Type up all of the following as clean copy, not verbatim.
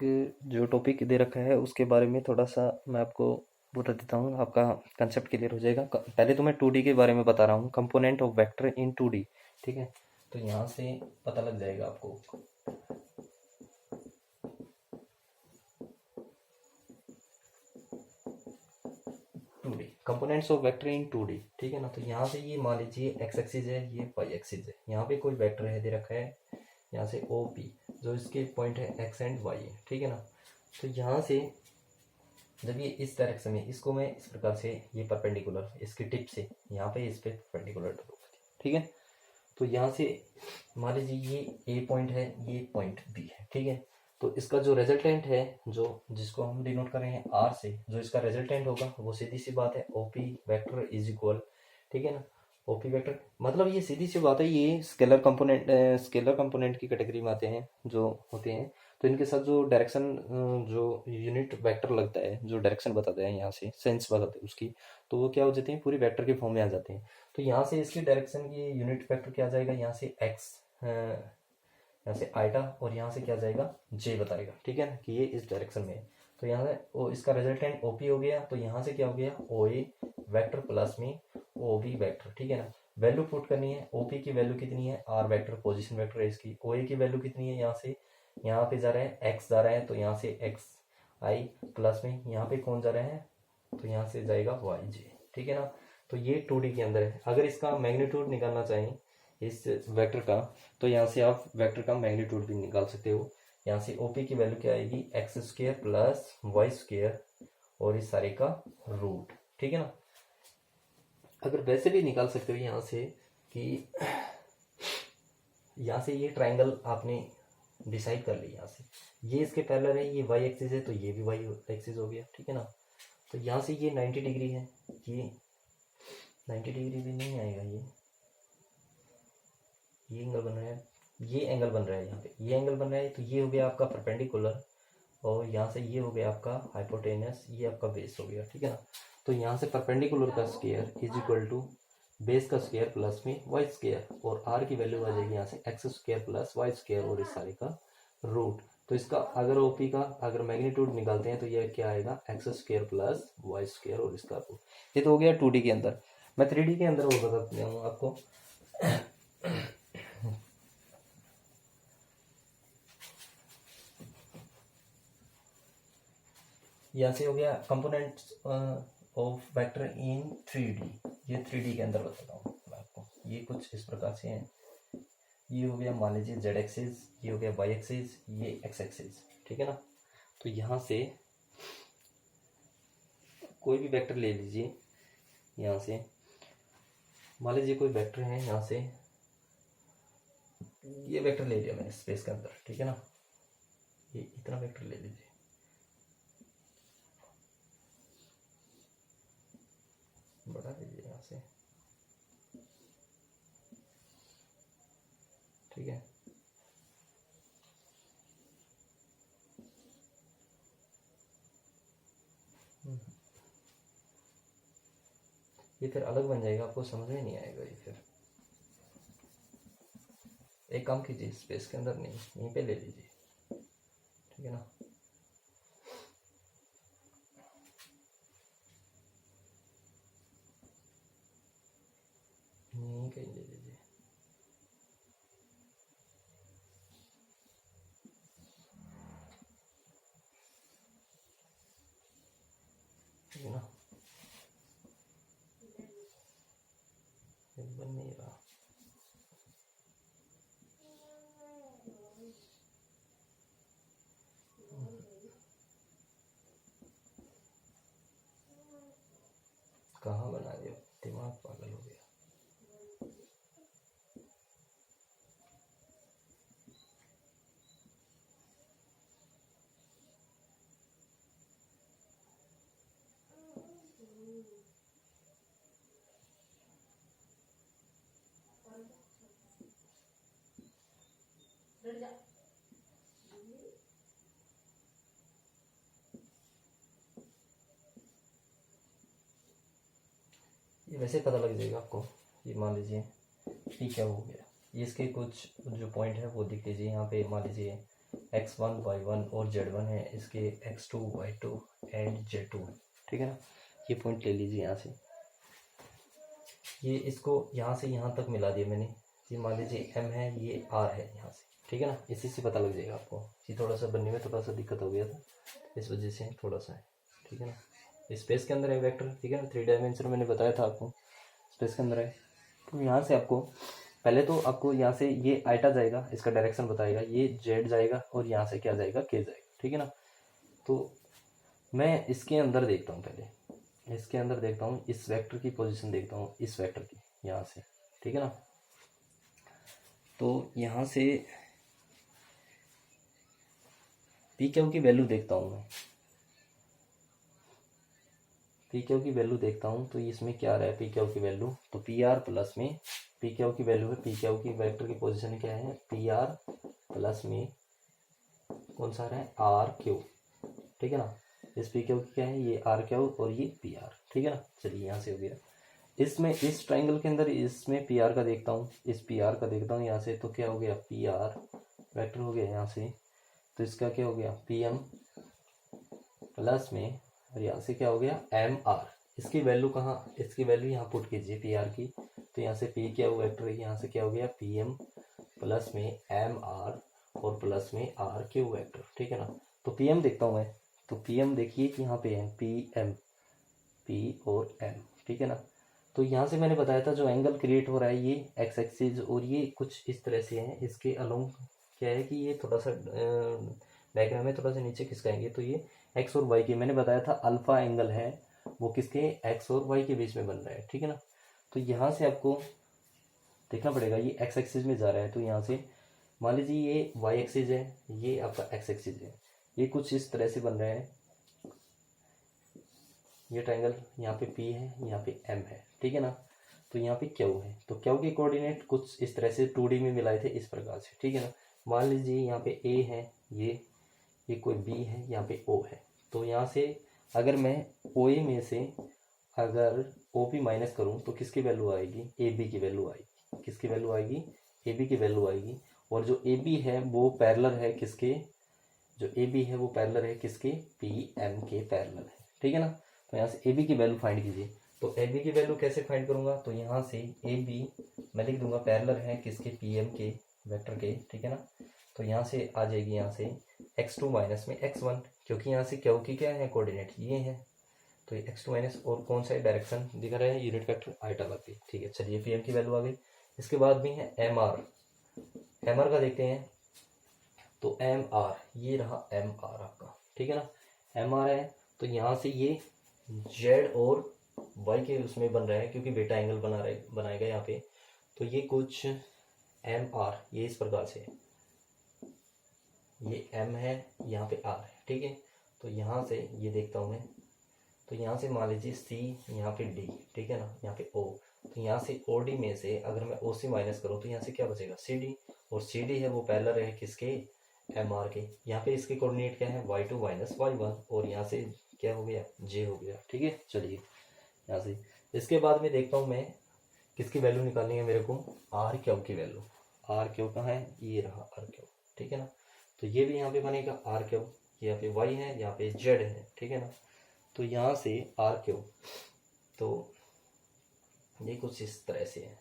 जो टॉपिक दे रखा है उसके बारे में थोड़ा सा मैं आपको बता देता हूँ, आपका कंसेप्ट क्लियर हो जाएगा। पहले तो मैं 2D के बारे में बता रहा हूँ, component of vector in 2D। ठीक है, तो यहाँ से पता लग जाएगा आपको। 2D components of vector in 2D। ठीक है ना, तो यहाँ से ये मान लीजिए एक्स एक्सिस है, ये वाई एक्सिस है, यहाँ पे कोई वेक्टर है दे रखा है, यहाँ से ओ पी, जो इसके पॉइंट है एक्स एंड वाई है। ठीक है ना, तो यहाँ से जब ये इस डायरेक्शन में, इसको मैं इस प्रकार से, ये परपेंडिकुलर इसकी टिप से यहाँ पे इस पे परपेंडिकुलर, ठीक है। तो यहाँ से मान लीजिए ये ए पॉइंट है, ये पॉइंट बी है। ठीक है, तो इसका जो रिजल्टेंट है, जो जिसको हम डिनोट कर रहे हैं आर से, जो इसका रिजल्टेंट होगा वो सीधी सी बात है ओपी वेक्टर इज इक्वल। ठीक है ना, ओपी वेक्टर मतलब ये सीधी सी बात है, ये स्केलर कंपोनेंट की कैटेगरी में आते हैं जो होते हैं। तो इनके साथ जो डायरेक्शन, जो यूनिट वेक्टर लगता है, जो डायरेक्शन बताता है यहाँ से सेंस बताते हैं उसकी, तो वो क्या हो जाते हैं, पूरी वेक्टर के फॉर्म में आ जाते हैं। तो यहाँ से इसकी डायरेक्शन की यूनिट वेक्टर क्या आ जाएगा, यहाँ से एक्स, यहाँ से आइटा, और यहाँ से क्या जाएगा जे बताएगा। ठीक है ना, कि ये इस डायरेक्शन में है। तो यहाँ से वो इसका रिजल्टेंट ओपी हो गया, तो यहाँ से क्या हो गया ओ ए वैक्टर प्लस में ओ बी वैक्टर। ठीक है ना, वैल्यू पुट करनी है, ओपी की वैल्यू कितनी है आर वैक्टर, पोजिशन वैक्टर है इसकी। ओ ए की वैल्यू कितनी है, यहाँ से यहाँ पे जा रहा है एक्स जा रहा है, तो यहाँ से एक्स आई प्लस में यहाँ पे कौन जा रहा है, तो यहाँ से जाएगा वाई जे। ठीक है ना, तो ये 2D के अंदर है। अगर इसका मैग्नीट्यूड निकालना चाहें इस वेक्टर का, तो यहाँ से आप वेक्टर का मैग्नीट्यूड भी निकाल सकते हो। यहाँ से ओपी की वैल्यू क्या आएगी, x square plus y square और इस सारे का रूट। ठीक है ना, अगर वैसे भी निकाल सकते हो यहाँ से कि यहाँ से ये ट्राइंगल आपने डिसाइड कर लिया, यहाँ से ये इसके पैरेलल है, ये वाई एक्सिस है, तो ये भी वाई एक्सिस हो गया। ठीक है ना, तो यहाँ से ये 90 डिग्री है, ये 90 डिग्री भी नहीं आएगा, ये एंगल बन रहा है, ये एंगल बन रहा है, यहाँ पे ये एंगल बन रहा है, तो ये हो गया आपका परपेंडिकुलर, और यहाँ से ये हो गया आपका हाइपोटेनस, ये आपका बेस हो गया। ठीक है ना, तो यहाँ से परपेंडिकुलर का square is equal to base का स्क्वायर प्लस में वाई स्क्वायर, और आर की वैल्यू आ जाएगी यहाँ से x square plus y square और इस सारे का रूट। तो इसका अगर ओपी का अगर मैग्नीट्यूड निकालते हैं तो ये क्या आएगा, x square plus y square और इसका रूट। ये तो हो गया 2D के अंदर। मैं 3D के अंदर वो बताता हूँ आपको। यहाँ से हो गया components of vector in 3D। ये 3D के अंदर बताता हूँ मैं आपको, ये कुछ इस प्रकार से हैं। ये हो गया मान लीजिए जेड एक्सिस, ये हो गया वाई एक्सिस, ये एक्स एक्सिस। ठीक है ना, तो यहाँ से कोई भी वेक्टर ले लीजिए, यहाँ से मान लीजिए कोई वेक्टर है, यहाँ से ये वेक्टर ले लिया मैंने स्पेस के अंदर। ठीक है ना, ये इतना वेक्टर ले लीजिए, बढ़ा लीजिए यहाँ से। ठीक है, ये फिर अलग बन जाएगा, आपको समझ में नहीं आएगा ये। फिर एक काम कीजिए, स्पेस के अंदर नहीं, यहीं पे ले लीजिए। ठीक है ना, यहीं कहीं ले लीजिए। ठीक है ना, बन नहीं रहा। कहाँ बना दिया, दिमाग पागल हो गया। ये वैसे पता लग जाएगा आपको। ये मान लीजिए ये क्या हो गया, ये इसके कुछ जो पॉइंट है वो दिख लीजिए। यहाँ पे मान लीजिए x1 y1 और z1 है, इसके x2 y2 एंड z2, ठीक है ना। ये पॉइंट ले लीजिए यहाँ से, ये इसको यहाँ से यहाँ तक मिला दिया मैंने। ये मान लीजिए m है, ये r है यहाँ से, ठीक है ना। इसी से पता लग जाएगा आपको। ये थोड़ा सा बनने में थोड़ा सा दिक्कत हो गया था, इस वजह से थोड़ा सा है, ठीक है ना। स्पेस के अंदर है वेक्टर, ठीक है ना, 3 डायमेंशन मैंने बताया था आपको, स्पेस के अंदर है। तो यहाँ से आपको पहले तो आपको यहाँ से ये आइटा जाएगा, इसका डायरेक्शन बताएगा, ये जेड जाएगा और यहाँ से क्या जाएगा, के जाएगा, ठीक है ना। तो मैं इसके अंदर देखता हूँ, पहले इसके अंदर देखता हूँ, इस वेक्टर की पोजीशन देखता हूँ, इस वेक्टर की यहाँ से, ठीक है ना। तो यहाँ से पी क्यू की वैल्यू देखता हूँ मैं, पी क्यू की वैल्यू देखता हूँ। तो इसमें क्या आ रहा है पी क्यू की वैल्यू, तो पी आर प्लस में पी क्यू की वैल्यू है, पी क्यू की वेक्टर की पोजीशन क्या है, पी आर प्लस में कौन सा आ रहा है, आर क्यू, ठीक है ना। इस पी क्यू की क्या है, ये आर क्यू और ये पी आर, ठीक है ना। चलिए यहाँ से हो गया। इसमें इस ट्राइंगल के अंदर इसमें पी आर का देखता हूँ, इस पी आर का देखता हूँ यहाँ से, तो क्या हो गया, पी आर वैक्टर हो गया यहाँ से। तो इसका क्या हो गया, पी एम प्लस में, और यहाँ से क्या हो गया, एम आर। इसकी वैल्यू कहाँ, इसकी वैल्यू यहाँ पुट कीजिए पी आर की। तो यहाँ से पी क्या हो वेक्टर है, यहाँ से क्या हो गया, पी एम प्लस में एम आर और प्लस में आर क्यू वेक्टर, ठीक है ना। तो पी एम देखता हूँ मैं, तो पी एम देखिए कि यहाँ पे है पी एम, पी और एम, ठीक है ना। तो यहाँ से मैंने बताया था जो एंगल क्रिएट हो रहा है ये एक्स एक्सिस और ये कुछ इस तरह से है, इसके अलोंग क्या है कि ये थोड़ा सा डायग्राम में थोड़ा सा नीचे खिसकाएंगे। तो ये एक्स और वाई के, मैंने बताया था अल्फा एंगल है वो किसके, एक्स और वाई के बीच में बन रहा है, ठीक है ना। तो यहाँ से आपको देखना पड़ेगा, ये एक्स एक्सिस में जा रहा है, तो यहाँ से मान लीजिए ये वाई एक्सिस है, ये आपका एक्स एक्सिस है, ये कुछ इस तरह से बन रहा है। ये ट्रायंगल यहाँ पे P है, यहाँ पे M है, ठीक है ना। तो यहाँ पे Q है, तो Q के कोऑर्डिनेट कुछ इस तरह से 2D में मिलाए थे इस प्रकार से, ठीक है ना। मान लीजिए यहाँ पे A है, ये कोई B है, यहाँ पे O है। तो यहाँ से अगर मैं OA में से अगर OP माइनस करूँ तो किसकी वैल्यू आएगी, AB की वैल्यू आएगी। किसकी वैल्यू आएगी, AB की वैल्यू आएगी। और जो AB है वो पैरेलल है किसके, जो AB है वो पैरेलल है किसके, PM के पैरेलल है, ठीक है ना। तो यहाँ से AB की वैल्यू फाइंड कीजिए। तो AB की वैल्यू कैसे फाइंड करूंगा, तो यहाँ से AB मैं लिख दूंगा पैरेलल है किसके, PM के वेक्टर के, ठीक है ना। तो यहाँ से आ जाएगी, यहाँ से x2 माइनस में x1, क्योंकि यहाँ से क्यू की क्या है कोऑर्डिनेट ये है। तो ये x2 माइनस और कौन सा डायरेक्शन दिखा रहा है, यूनिट वेक्टर आइटा लग गई, ठीक है। चलिए PM की वैल्यू आ गई। इसके बाद भी है MR का देखते हैं। तो MR ये रहा MR आपका, ठीक है ना। MR है तो यहाँ से ये Z और Y के उसमें बन रहा है, क्योंकि बेटा एंगल बनाएगा यहाँ पे। तो ये कुछ MR ये इस प्रकार से है, ये M है, यहाँ पे R है, ठीक है। तो यहाँ से ये देखता हूँ मैं, तो यहाँ से मान लीजिए C, यहाँ पे D, ठीक है ना, यहाँ पे O। तो यहाँ से OD में से अगर मैं OC माइनस करूँ तो यहाँ से क्या बचेगा, CD। और CD है वो पैरेलल है किसके, MR के। यहाँ पे इसके कोऑर्डिनेट क्या है, y2 माइनस y1, और यहाँ से क्या हो गया, J हो गया, ठीक है। चलिए यहाँ से इसके बाद में देखता हूँ मैं किसकी वैल्यू निकालनी है मेरे को, आर क्यू की वैल्यू। आर क्यू कहाँ है, ये रहा आर क्यू, ठीक है ना। तो ये भी यहाँ पे बनेगा आर क्यू, यहाँ पे y है, यहाँ पे z है, ठीक है ना। तो यहाँ से आर क्यू, तो ये कुछ इस तरह से है,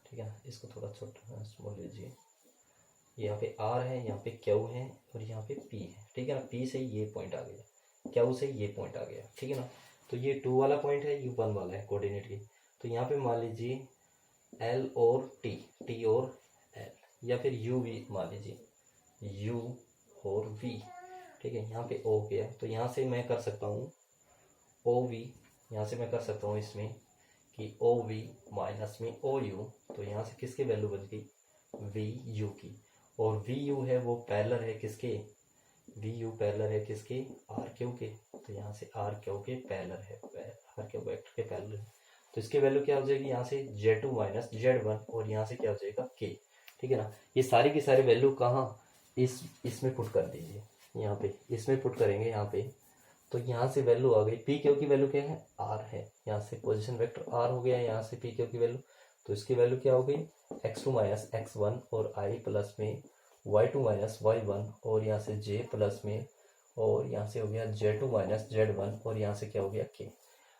ठीक है ना। इसको थोड़ा छोटा स्मॉल लीजिए। यहाँ पे R है, यहाँ पे Q है और यहाँ पे P है, ठीक है ना। P से ये पॉइंट आ गया, Q से ये पॉइंट आ गया, ठीक है ना। तो ये 2 वाला पॉइंट है, ये 1 वाला है कोऑर्डिनेट की। तो यहाँ पे मान लीजिए L और T और L, या फिर U भी मान लीजिए U और V, ठीक है। यहाँ पे O गया, तो यहाँ से मैं कर सकता हूँ OV, यहाँ से मैं कर सकता हूँ इसमें कि OV माइनस में OU। तो यहाँ से किसकी वैल्यू बच गई, VU की। और VU है वो पैरेलल है किसके, VU पैरेलल है किसके, RQ के। तो यहाँ से RQ के पैरेलल है, RQ वेक्टर के पैरेलल है। तो इसकी वैल्यू क्या हो जाएगी, यहाँ से Z2 माइनस Z1, और यहाँ से क्या हो जाएगा K, ठीक है ना। ये सारी की सारी वैल्यू कहाँ, इसमें पुट कर दीजिए, यहाँ पे इसमें पुट करेंगे यहाँ पे। तो यहाँ से वैल्यू आ गई, पी क्यू की वैल्यू क्या है, R है, यहाँ से पोजीशन वेक्टर R हो गया, यहाँ से पी क्यू की वैल्यू। तो इसकी वैल्यू क्या हो गई, x2 माइनस x1 और I प्लस में y2 माइनस y1 और यहाँ से j प्लस में, और यहाँ से हो गया z2 माइनस z1 और यहाँ से क्या हो गया k।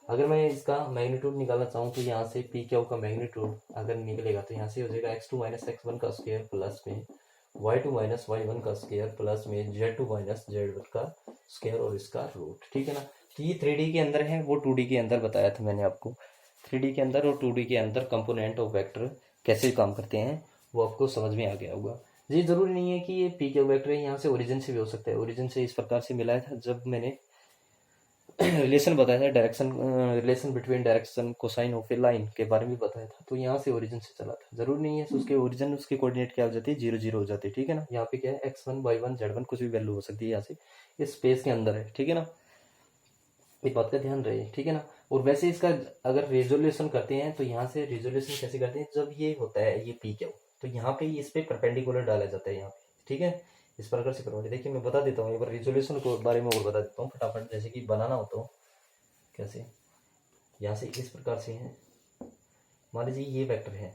अगर मैं इसका मैग्नीट्यूड निकालना चाहूँ तो यहाँ से पी क्यू का मैग्नीट्यूड अगर निकलेगा तो यहाँ से हो जाएगा x2 माइनस x1 का स्क्वायर प्लस में y2 माइनस y1 का स्क्वायर प्लस में z2 माइनस z1 का स्क्वायर और इसका रूट, ठीक है ना। तो ये 3D के अंदर है, वो 2D के अंदर बताया था मैंने आपको। 3D के अंदर और 2D के अंदर कंपोनेंट ऑफ वेक्टर कैसे काम करते हैं वो आपको समझ में आ गया होगा। ये जरूरी नहीं है कि ये पी क्यू वेक्टर है यहाँ से ओरिजिन से भी हो सकता है। ओरिजिन से इस प्रकार से मिला था जब मैंने रिलेशन बताया था, direction relation between direction cosine of A line के बारे में बताया था, तो यहाँ से ओरिजिन से चला था। जरूरी नहीं है तो उसके ओरिजिन उसके कोऑर्डिनेट क्या हो जाती है, 0 0 हो जाती है, ठीक है ना। यहाँ पे क्या है x1 y1 z1 कुछ भी वैल्यू हो सकती है यहाँ से, इस स्पेस के अंदर है, ठीक है ना। इस बात का ध्यान रहे, ठीक है ना। और वैसे इसका अगर रेजोल्यूशन करते हैं तो यहाँ से रेजोल्यूशन कैसे करते हैं, जब ये होता है ये पी क्यू तो यहाँ पे इस पे परपेंडिकुलर डाला जाता है यहाँ पे, ठीक है। इस प्रकार से करवाइए। देखिए मैं बता देता हूँ एक बार रेजोल्यूशन के बारे में और बता देता हूँ फटाफट, जैसे कि बनाना हो तो कैसे। यहाँ से इस प्रकार से है, मान लीजिए ये वेक्टर है,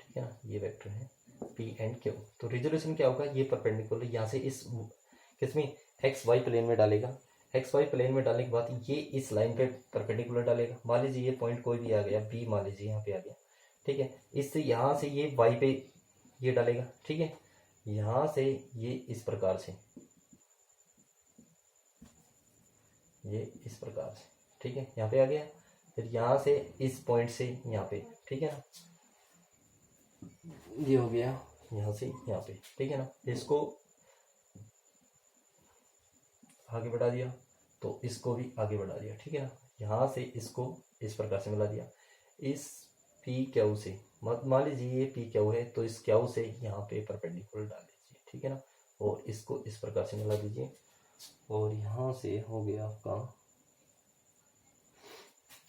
ठीक है ना, ये वेक्टर है पी एंड क्यू। तो रेजोल्यूशन क्या होगा, ये परपेंडिकुलर यहाँ से इस किसमें एक्स वाई प्लेन में डालेगा, एक्स वाई प्लेन में डालने के बाद ये इस लाइन पे परपेंडिकुलर डालेगा। मान लीजिए ये पॉइंट कोई भी आ गया बी, मान लीजिए यहाँ पे आ गया, ठीक है। इससे यहाँ से ये वाई पे ये डालेगा, ठीक है। यहाँ से ये इस प्रकार से, ये इस प्रकार से, ठीक है, यहाँ पे आ गया। फिर यहाँ से इस पॉइंट से यहाँ पे, ठीक है ना, ये हो गया यहाँ से यहाँ पे, ठीक है ना। इसको आगे बढ़ा दिया तो इसको भी आगे बढ़ा दिया, ठीक है ना। यहाँ से इसको इस प्रकार से मिला दिया इस पी क्यू से। मान लीजिए ये पी क्यू है तो इस क्यू से यहाँ पे परपेंडिकुलर डाल दीजिए, ठीक है ना, और इसको इस प्रकार से मिला दीजिए। और यहाँ से हो गया आपका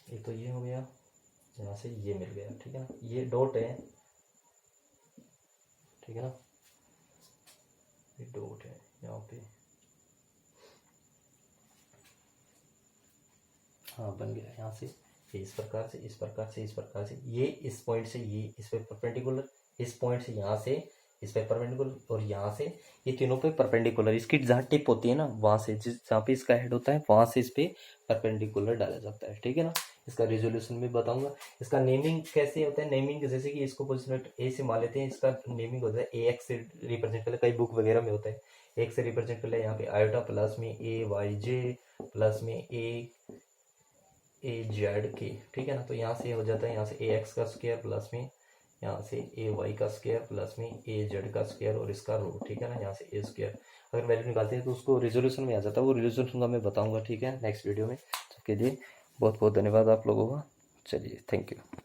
ये, तो ये हो गया, यहाँ से ये मिल गया, ठीक है ना। ये डॉट है, ठीक है ना, ये डॉट है यहाँ पे, हाँ बन गया। यहाँ से ये इस प्रकार से इस प्रकार से इस प्रकार से, ये इस पॉइंट से ये इस पे परपेंडिकुलर, इस पॉइंट से यहाँ से इस पे परपेंडिकुलर, और यहाँ से ये तीनों पे परपेंडिकुलर। इसकी जहाँ टिप होती है ना वहाँ से, जिस जहाँ पे इसका हेड होता है वहाँ से इस पे परपेंडिकुलर डाला जाता है, ठीक है ना। इसका रेजोल्यूशन भी बताऊंगा। इसका नेमिंग कैसे होता है, नेमिंग जैसे कि इसको पोजिशन ए से मान लेते हैं, इसका नेमिंग होता है ए एक्स से रिप्रेजेंट कर, कई बुक वगैरह में होता है एक्स से रिप्रेजेंट कर ले। यहाँ पे आयोटा प्लस में ए वाई जे प्लस में ए जेड के, ठीक है ना। तो यहाँ से हो जाता है, यहाँ से ए एक्स का स्क्वायर प्लस में यहाँ से ए वाई का स्क्वायर प्लस में ए जेड का स्क्वायर और इसका रूट, ठीक है ना, यहाँ से ए स्क्वायर। अगर वैल्यू निकालते हैं तो उसको रिजोल्यूशन में आ जाता है, वो रिजोल्यूशन का मैं बताऊंगा, ठीक है, नेक्स्ट वीडियो में। तो के लिए बहुत बहुत धन्यवाद आप लोगों का। चलिए, थैंक यू।